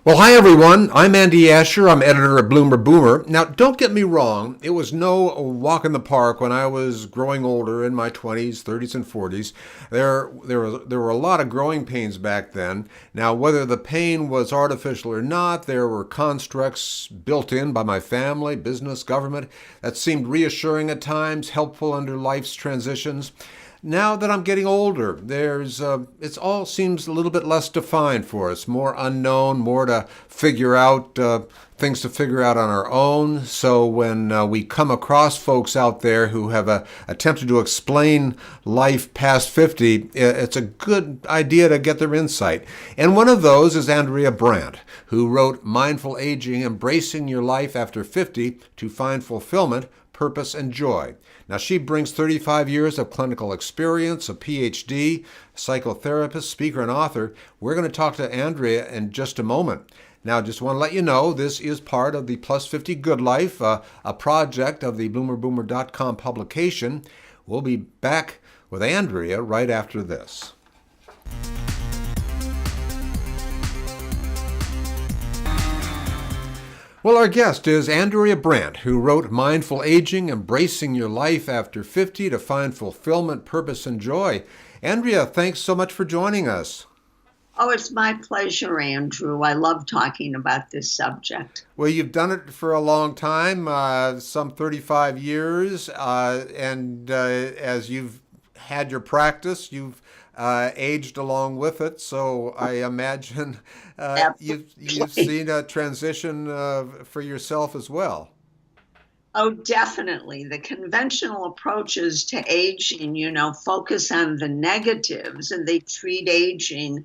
Well, hi everyone. I'm Andy Asher. I'm editor of BloomerBoomer. Now, don't get me wrong. It was no walk in the park when I was growing older in my 20s, 30s, and 40s. There were a lot of growing pains back then. Now, whether the pain was artificial or not, there were constructs built in by my family, business, government that seemed reassuring at times, helpful under life's transitions. Now that I'm getting older, it all seems a little bit less defined for us, more unknown, more to figure out, things to figure out on our own. So when we come across folks out there who have attempted to explain life past 50, it's a good idea to get their insight. And one of those is Andrea Brandt, who wrote Mindful Aging, Embracing Your Life After 50 to Find Fulfillment, Purpose, and Joy. Now, she brings 35 years of clinical experience, a PhD, psychotherapist, speaker, and author. We're going to talk to Andrea in just a moment. Now, just want to let you know, this is part of the Plus 50 Good Life, a project of the BloomerBoomer.com publication. We'll be back with Andrea right after this. Well, our guest is Andrea Brandt, who wrote Mindful Aging, Embracing Your Life After 50 to Find Fulfillment, Purpose, and Joy. Andrea, thanks so much for joining us. Oh, it's my pleasure, Andrew. I love talking about this subject. Well, you've done it for a long time, some 35 years, and as you've had your practice, you've aged along with it. So I imagine you've seen a transition for yourself as well. Oh, definitely. The conventional approaches to aging, focus on the negatives, and they treat aging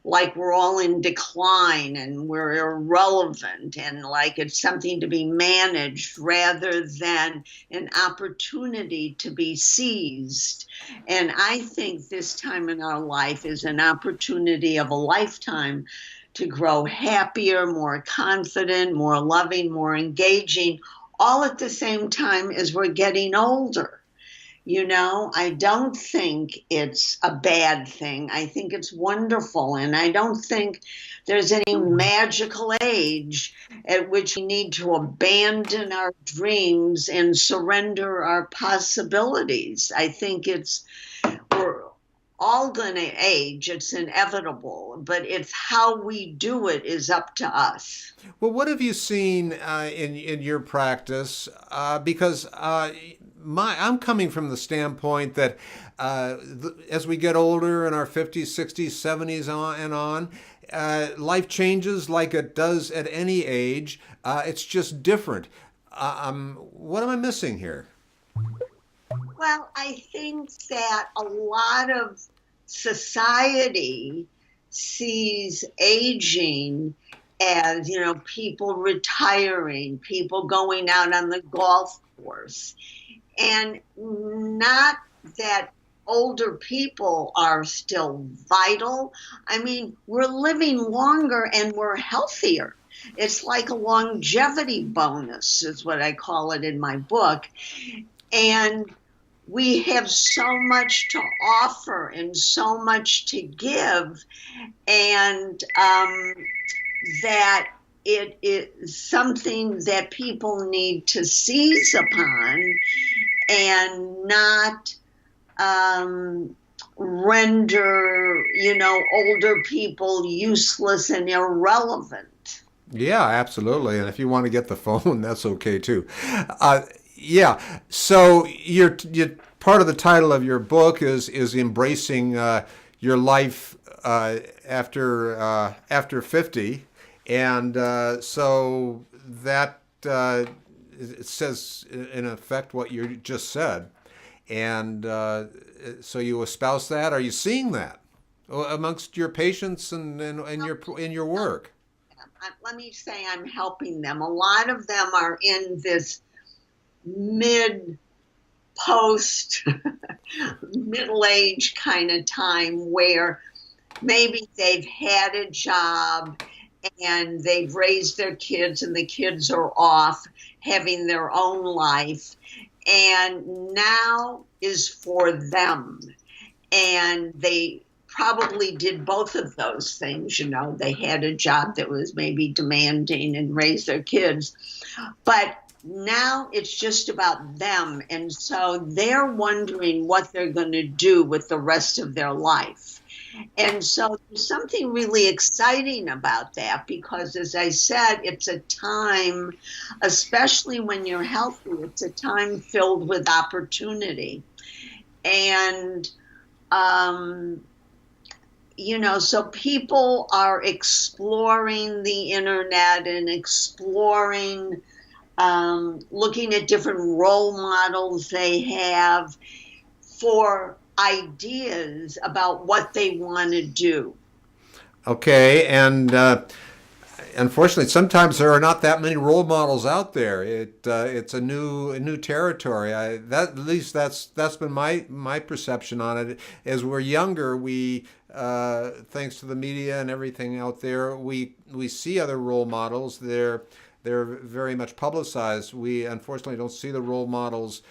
like we're all in decline and we're irrelevant and like it's something to be managed rather than an opportunity to be seized. And I think this time in our life is an opportunity of a lifetime to grow happier, more confident, more loving, more engaging, all at the same time as we're getting older. I don't think it's a bad thing. I think it's wonderful. And I don't think there's any magical age at which we need to abandon our dreams and surrender our possibilities. I think we're all going to age. It's inevitable, but it's how we do it is up to us. Well, what have you seen in your practice? Because I'm coming from the standpoint that as we get older in our 50s, 60s, 70s on, life changes like it does at any age. It's just different. What am I missing here? Well, I think that a lot of society sees aging as, people retiring, people going out on the golf course. And not that older people are still vital. I mean, we're living longer and we're healthier. It's like a longevity bonus, is what I call it in my book. And we have so much to offer and so much to give, and that it is something that people need to seize upon and not render, older people useless and irrelevant. Yeah, absolutely. And if you want to get the phone, that's okay too. Yeah. So you're part of the title of your book is embracing your life after 50, and so that it says in effect what you just said, and so you espouse that. Are you seeing that amongst your patients and in your work? Let me say I'm helping them. A lot of them are in this post middle age kind of time where maybe they've had a job and they've raised their kids and the kids are off having their own life, and now is for them. And they probably did both of those things. They had a job that was maybe demanding and raised their kids, but now it's just about them. And so they're wondering what they're going to do with the rest of their life. And so there's something really exciting about that, because as I said, it's a time, especially when you're healthy, it's a time filled with opportunity. And, so people are exploring the internet and exploring, looking at different role models they have for ideas about what they want to do. Okay, and unfortunately, sometimes there are not that many role models out there. It's a new territory. At least that's been my perception on it. As we're younger, we thanks to the media and everything out there, we see other role models. They're very much publicized. We unfortunately don't see the role models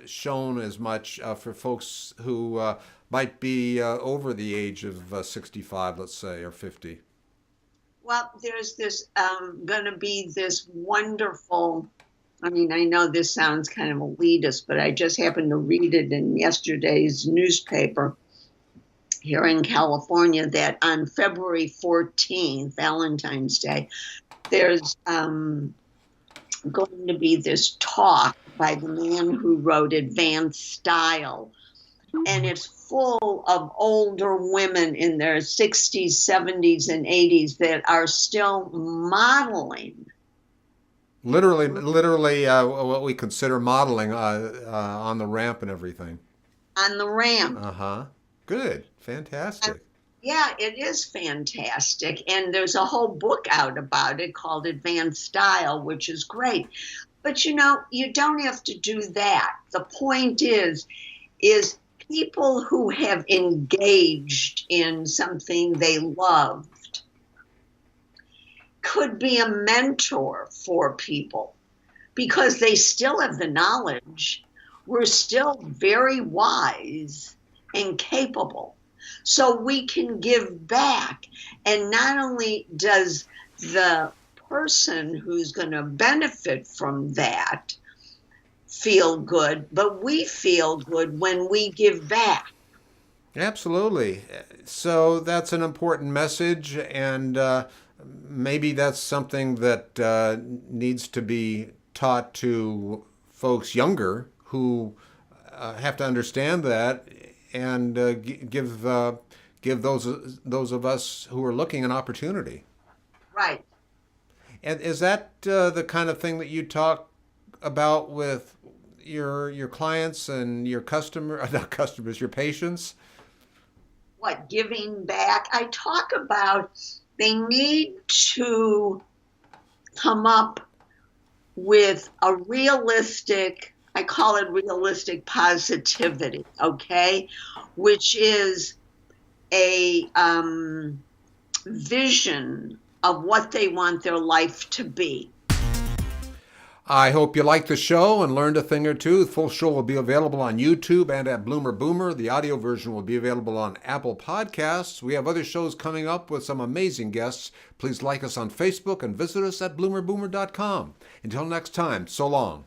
shown as much for folks who might be over the age of 65, let's say, or 50. Well, there's this going to be this wonderful, I know this sounds kind of elitist, but I just happened to read it in yesterday's newspaper here in California that on February 14th, Valentine's Day, there's going to be this talk by the man who wrote Advanced Style. And it's full of older women in their 60s, 70s, and 80s that are still modeling. Literally, what we consider modeling on the ramp and everything. On the ramp. Uh-huh. Good. Fantastic. Yeah, it is fantastic. And there's a whole book out about it called Advanced Style, which is great. But, you don't have to do that. The point is people who have engaged in something they loved could be a mentor for people because they still have the knowledge. We're still very wise and capable. So we can give back. And not only does the person who's going to benefit from that feel good, but we feel good when we give back. Absolutely. So that's an important message, and maybe that's something that needs to be taught to folks younger who have to understand that, and give those of us who are looking an opportunity. Right. And is that the kind of thing that you talk about with your clients and your not customers, your patients? What, giving back? I talk about they need to come up with a realistic, I call it realistic positivity, okay? Which is a vision of what they want their life to be. I hope you liked the show and learned a thing or two. The full show will be available on YouTube and at BloomerBoomer. The audio version will be available on Apple Podcasts. We have other shows coming up with some amazing guests. Please like us on Facebook and visit us at bloomerboomer.com. Until next time, so long.